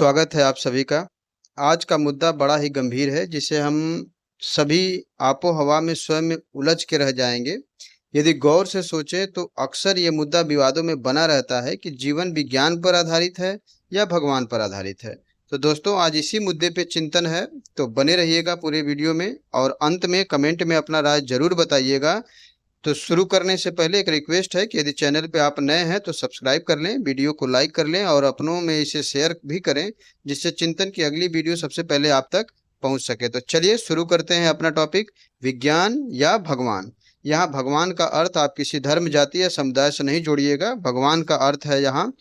स्वागत है आप सभी का। आज का मुद्दा बड़ा ही गंभीर है जिसे हम सभी आपो हवा में स्वयं में उलझ के रह जाएंगे। यदि गौर से सोचें तो अक्सर ये मुद्दा विवादों में बना रहता है कि जीवन विज्ञान पर आधारित है या भगवान पर आधारित है। तो दोस्तों आज इसी मुद्दे पे चिंतन है, तो बने रहिएगा पूरे वीडियो में और अंत में कमेंट में अपना राय जरूर बताइएगा। तो शुरू करने से पहले एक रिक्वेस्ट है कि यदि चैनल पे आप नए हैं तो सब्सक्राइब कर लें, वीडियो को लाइक कर लें और अपनों में इसे शेयर भी करें, जिससे चिंतन की अगली वीडियो सबसे पहले आप तक पहुंच सके। तो चलिए शुरू करते हैं अपना टॉपिक, विज्ञान या भगवान। यहाँ भगवान का अर्थ आप किसी धर्म, जाति या समुदाय से नहीं जोड़िएगा। भगवान का अर्थ है यहाँ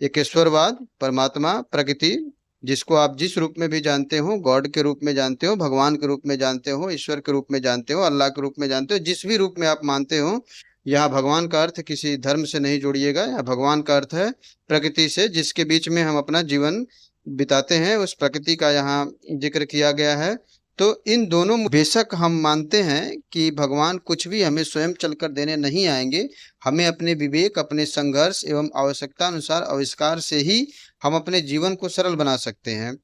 एक ईश्वरवाद, परमात्मा, प्रकृति, जिसको आप जिस रूप में भी जानते हो, गॉड के रूप में जानते हो, भगवान के रूप में जानते हो, ईश्वर के रूप में जानते हो, अल्लाह के रूप में जानते हो, जिस भी रूप में आप मानते हो, यहाँ भगवान का अर्थ किसी धर्म से नहीं जोड़िएगा। यहाँ भगवान का अर्थ है प्रकृति से, जिसके बीच में हम अपना जीवन बिताते हैं, उस प्रकृति का यहाँ जिक्र किया गया है। तो इन दोनों, बेशक हम मानते हैं कि भगवान कुछ भी हमें स्वयं चलकर देने नहीं आएंगे, हमें अपने विवेक, अपने संघर्ष एवं आवश्यकता अनुसार आविष्कार से ही हम अपने जीवन को सरल बना सकते हैं।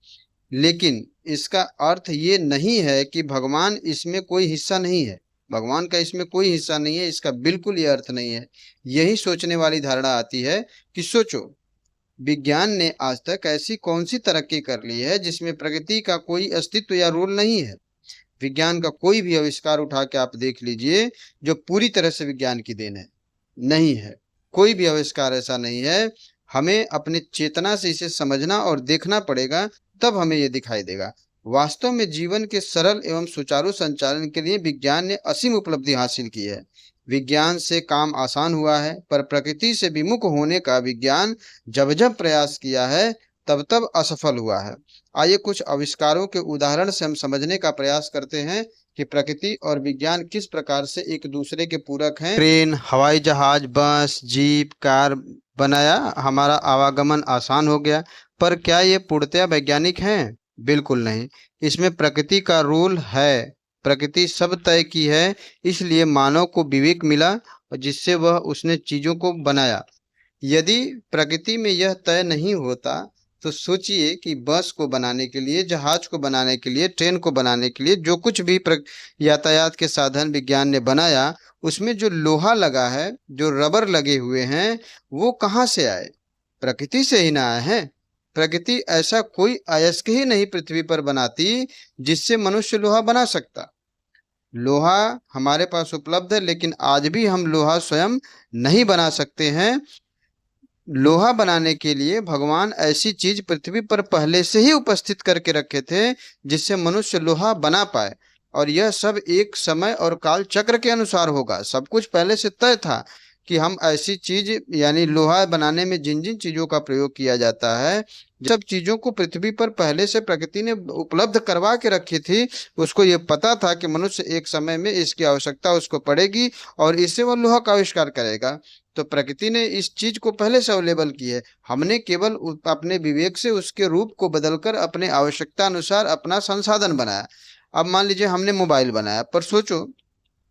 लेकिन इसका अर्थ ये नहीं है कि भगवान इसमें कोई हिस्सा नहीं है। भगवान का इसमें कोई हिस्सा नहीं है, इसका बिल्कुल ये अर्थ नहीं है। यही सोचने वाली धारणा आती है कि सोचो, विज्ञान ने आज तक ऐसी कौन सी तरक्की कर ली है जिसमें प्रकृति का कोई अस्तित्व या रोल नहीं है। विज्ञान का कोई भी आविष्कार उठा के आप देख लीजिए जो पूरी तरह से विज्ञान की देन है, नहीं है। कोई भी आविष्कार ऐसा नहीं है। हमें अपने चेतना से इसे समझना और देखना पड़ेगा, तब हमें ये दिखाई देगा। वास्तव में जीवन के सरल एवं सुचारू संचालन के लिए विज्ञान ने असीम उपलब्धि हासिल की है। विज्ञान से काम आसान हुआ है, पर प्रकृति से विमुख होने का विज्ञान जब जब प्रयास किया है तब तब असफल हुआ है। आइए कुछ आविष्कारों के उदाहरण से हम समझने का प्रयास करते हैं कि प्रकृति और विज्ञान किस प्रकार से एक दूसरे के पूरक हैं। ट्रेन, हवाई जहाज, बस, जीप, कार बनाया, हमारा आवागमन आसान हो गया, पर क्या ये पूर्णतया वैज्ञानिक हैं? बिल्कुल नहीं। इसमें प्रकृति का रोल है। प्रकृति सब तय की है, इसलिए मानव को विवेक मिला और जिससे वह उसने चीजों को बनाया। यदि प्रकृति में यह तय नहीं होता तो सोचिए कि बस को बनाने के लिए, जहाज को बनाने के लिए, ट्रेन को बनाने के लिए, जो कुछ भी यातायात के साधन विज्ञान ने बनाया, उसमें जो लोहा लगा है, जो रबर लगे हुए हैं, वो कहाँ से आए? प्रकृति से ही ना आए हैं। प्रकृति ऐसा कोई अयस्क ही नहीं पृथ्वी पर बनाती जिससे मनुष्य लोहा बना सकता। लोहा हमारे पास उपलब्ध है, लेकिन आज भी हम लोहा स्वयं नहीं बना सकते हैं। लोहा बनाने के लिए भगवान ऐसी चीज पृथ्वी पर पहले से ही उपस्थित करके रखे थे जिससे मनुष्य लोहा बना पाए, और यह सब एक समय और काल चक्र के अनुसार होगा। सब कुछ पहले से तय था कि हम ऐसी चीज, यानी लोहा बनाने में जिन जिन चीजों का प्रयोग किया जाता है, सब चीजों को पृथ्वी पर पहले से प्रकृति ने उपलब्ध करवा के रखी थी। उसको ये पता था कि मनुष्य एक समय में इसकी आवश्यकता उसको पड़ेगी और इससे वह लोहा का आविष्कार करेगा। तो प्रकृति ने इस चीज को पहले से अवेलेबल की है, हमने केवल अपने विवेक से उसके रूप को बदलकर अपने आवश्यकता अनुसार अपना संसाधन बनाया। अब मान लीजिए हमने मोबाइल बनाया, पर सोचो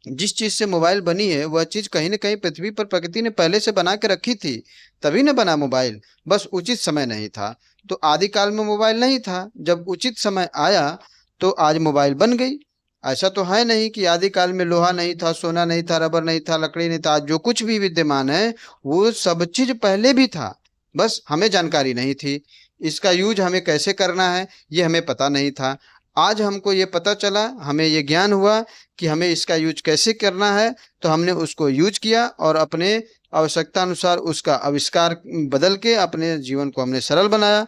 जिस चीज से मोबाइल बनी है वह चीज कहीं न कहीं पृथ्वी पर प्रकृति ने पहले से बना के रखी थी, तभी न बना मोबाइल। बस उचित समय नहीं था। तो आदिकाल में मोबाइल नहीं था, जब उचित समय आया तो आज मोबाइल बन गई। ऐसा तो है नहीं कि आदिकाल में लोहा नहीं था, सोना नहीं था, रबर नहीं था, लकड़ी नहीं था। जो कुछ भी विद्यमान है वो सब चीज पहले भी था, बस हमें जानकारी नहीं थी। इसका यूज हमें कैसे करना है ये हमें पता नहीं था। आज हमको ये पता चला, हमें ये ज्ञान हुआ कि हमें इसका यूज कैसे करना है, तो हमने उसको यूज किया और अपने आवश्यकता अनुसार उसका आविष्कार बदल के अपने जीवन को हमने सरल बनाया।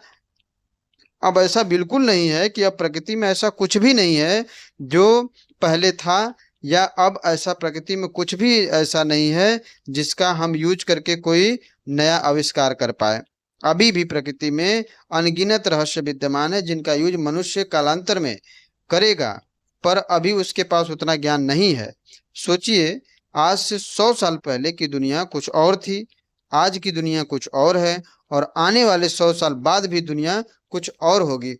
अब ऐसा बिल्कुल नहीं है कि अब प्रकृति में ऐसा कुछ भी नहीं है जो पहले था, या अब ऐसा प्रकृति में कुछ भी ऐसा नहीं है जिसका हम यूज करके कोई नया आविष्कार कर पाए। अभी भी प्रकृति में अनगिनत रहस्य विद्यमान है जिनका यूज मनुष्य कालांतर में करेगा, पर अभी उसके पास उतना ज्ञान नहीं है। सोचिए, आज से 100 साल पहले की दुनिया कुछ और थी, आज की दुनिया कुछ और है, और आने वाले 100 साल बाद भी दुनिया कुछ और होगी।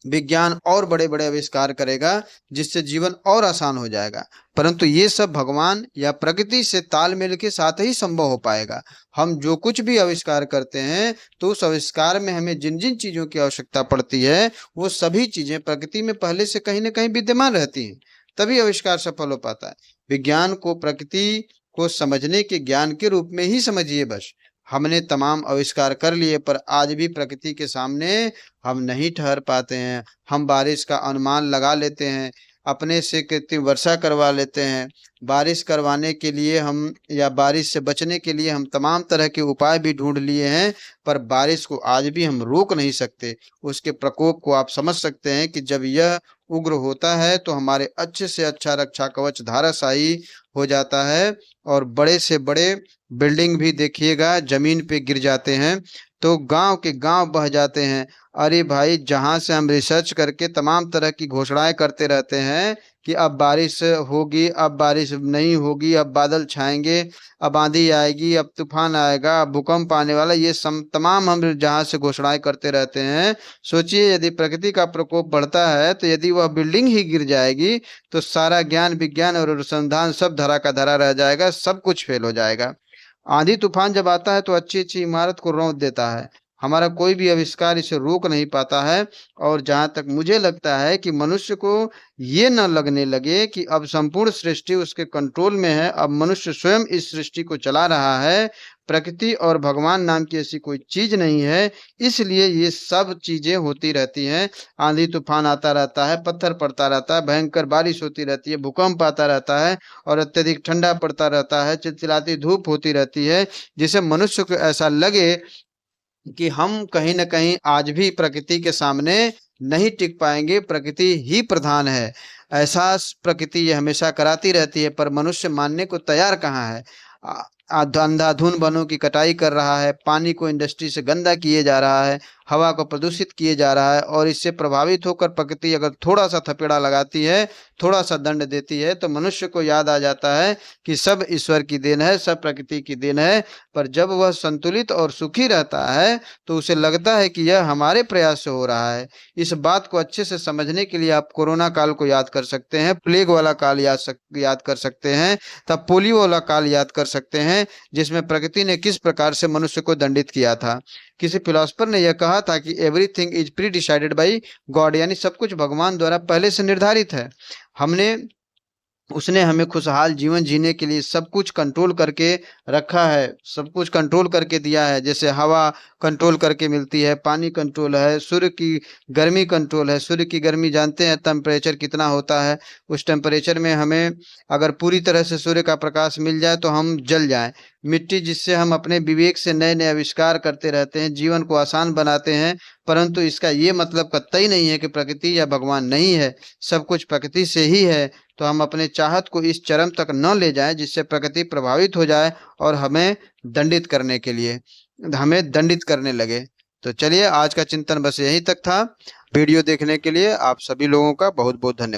विज्ञान और बड़े बड़े आविष्कार करेगा जिससे जीवन और आसान हो जाएगा, परंतु ये सब भगवान या प्रकृति से तालमेल के साथ ही संभव हो पाएगा। हम जो कुछ भी आविष्कार करते हैं तो उस आविष्कार में हमें जिन जिन चीजों की आवश्यकता पड़ती है वो सभी चीजें प्रकृति में पहले से कहीं ना कहीं विद्यमान रहती हैं, तभी आविष्कार सफल हो पाता है। विज्ञान को प्रकृति को समझने के ज्ञान के रूप में ही समझिए बस। हमने तमाम आविष्कार कर लिए पर आज भी प्रकृति के सामने हम नहीं ठहर पाते हैं। हम बारिश का अनुमान लगा लेते हैं, अपने से कृत्रिम वर्षा करवा लेते हैं। बारिश करवाने के लिए हम या बारिश से बचने के लिए हम तमाम तरह के उपाय भी ढूंढ लिए हैं, पर बारिश को आज भी हम रोक नहीं सकते। उसके प्रकोप को आप समझ सकते हैं कि जब यह उग्र होता है तो हमारे अच्छे से अच्छा रक्षा कवच धाराशायी हो जाता है और बड़े से बड़े बिल्डिंग भी देखिएगा जमीन पे गिर जाते हैं तो गांव के गांव बह जाते हैं। अरे भाई, जहां से हम रिसर्च करके तमाम तरह की घोषणाएं करते रहते हैं कि अब बारिश होगी, अब बारिश नहीं होगी, अब बादल छाएंगे, अब आंधी आएगी, अब तूफान आएगा, अब भूकंप आने वाला, ये तमाम हम जहां से घोषणाएं करते रहते हैं। सोचिए यदि प्रकृति का प्रकोप बढ़ता है तो यदि वह बिल्डिंग ही गिर जाएगी तो सारा ज्ञान विज्ञान और अनुसंधान सब धरा का धरा रह जाएगा, सब कुछ फेल हो जाएगा। आंधी तूफान जब आता है तो अच्छी अच्छी इमारत को रौंद देता है, हमारा कोई भी आविष्कार इसे रोक नहीं पाता है। और जहां तक मुझे लगता है कि मनुष्य को ये न लगने लगे कि अब संपूर्ण सृष्टि उसके कंट्रोल में है, अब मनुष्य स्वयं इस सृष्टि को चला रहा है, प्रकृति और भगवान नाम की ऐसी कोई चीज नहीं है, इसलिए ये सब चीजें होती रहती हैं। आंधी तूफान आता रहता है, पत्थर पड़ता रहता है, भयंकर बारिश होती रहती है, भूकंप आता रहता है और अत्यधिक ठंडा पड़ता रहता है, चिलचिलाती धूप होती रहती है, जिसे मनुष्य को ऐसा लगे कि हम कहीं ना कहीं आज भी प्रकृति के सामने नहीं टिक पाएंगे, प्रकृति ही प्रधान है। एहसास प्रकृति ये हमेशा कराती रहती है पर मनुष्य मानने को तैयार कहाँ है। अंधाधुंध वनों की कटाई कर रहा है, पानी को इंडस्ट्री से गंदा किए जा रहा है, हवा को प्रदूषित किए जा रहा है और इससे प्रभावित होकर प्रकृति अगर थोड़ा सा थपेड़ा लगाती है, थोड़ा सा दंड देती है तो मनुष्य को याद आ जाता है कि सब ईश्वर की देन है, सब प्रकृति की देन है। पर जब वह संतुलित और सुखी रहता है तो उसे लगता है कि यह हमारे प्रयास से हो रहा है। इस बात को अच्छे से समझने के लिए आप कोरोना काल को याद कर सकते हैं, प्लेग वाला काल याद कर सकते हैं, तब पोलियो वाला काल याद कर सकते हैं जिसमें प्रकृति ने किस प्रकार से मनुष्य को दंडित किया था। किसी फिलोसफर ने यह कहा था कि everything is pre decided by God, यानी सब कुछ भगवान द्वारा पहले से निर्धारित है। उसने हमें खुशहाल जीवन जीने के लिए सब कुछ कंट्रोल करके रखा है, सब कुछ कंट्रोल करके दिया है। जैसे हवा कंट्रोल करके मिलती है, पानी कंट्रोल है, सूर्य की गर्मी कंट्रोल है। सूर्य की गर्मी जानते हैं टेम्परेचर कितना होता है, उस टेम्परेचर में हमें अगर पूरी तरह से सूर्य का प्रकाश मिल जाए तो हम जल जाएं। मिट्टी, जिससे हम अपने विवेक से नए नए आविष्कार करते रहते हैं, जीवन को आसान बनाते हैं, परंतु इसका ये मतलब कतई नहीं है कि प्रकृति या भगवान नहीं है, सब कुछ प्रकृति से ही है। तो हम अपने चाहत को इस चरम तक न ले जाएं जिससे प्रकृति प्रभावित हो जाए और हमें दंडित करने लगे। तो चलिए, आज का चिंतन बस यहीं तक था। वीडियो देखने के लिए आप सभी लोगों का बहुत बहुत धन्यवाद।